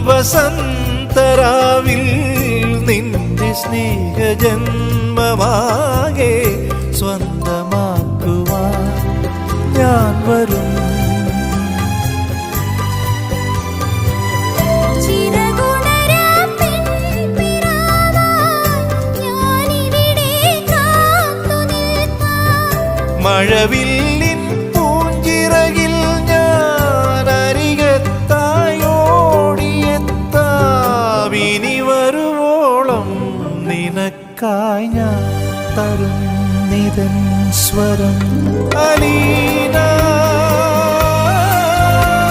വസന്തരാവിൽ നിന്റെ സ്നേഹജന്മമാകെ സ്വന്തമാക്കുവാൻ ഞാൻ വരും. മഴവില്ലിൻ പൂഞ്ചിറകിൽ ഞാൻ അരികത്തായോടിയെത്താം. ഇനി വരുവോളം നിനക്കായി ഞാൻ തരും നിതൻ സ്വരം. അലീന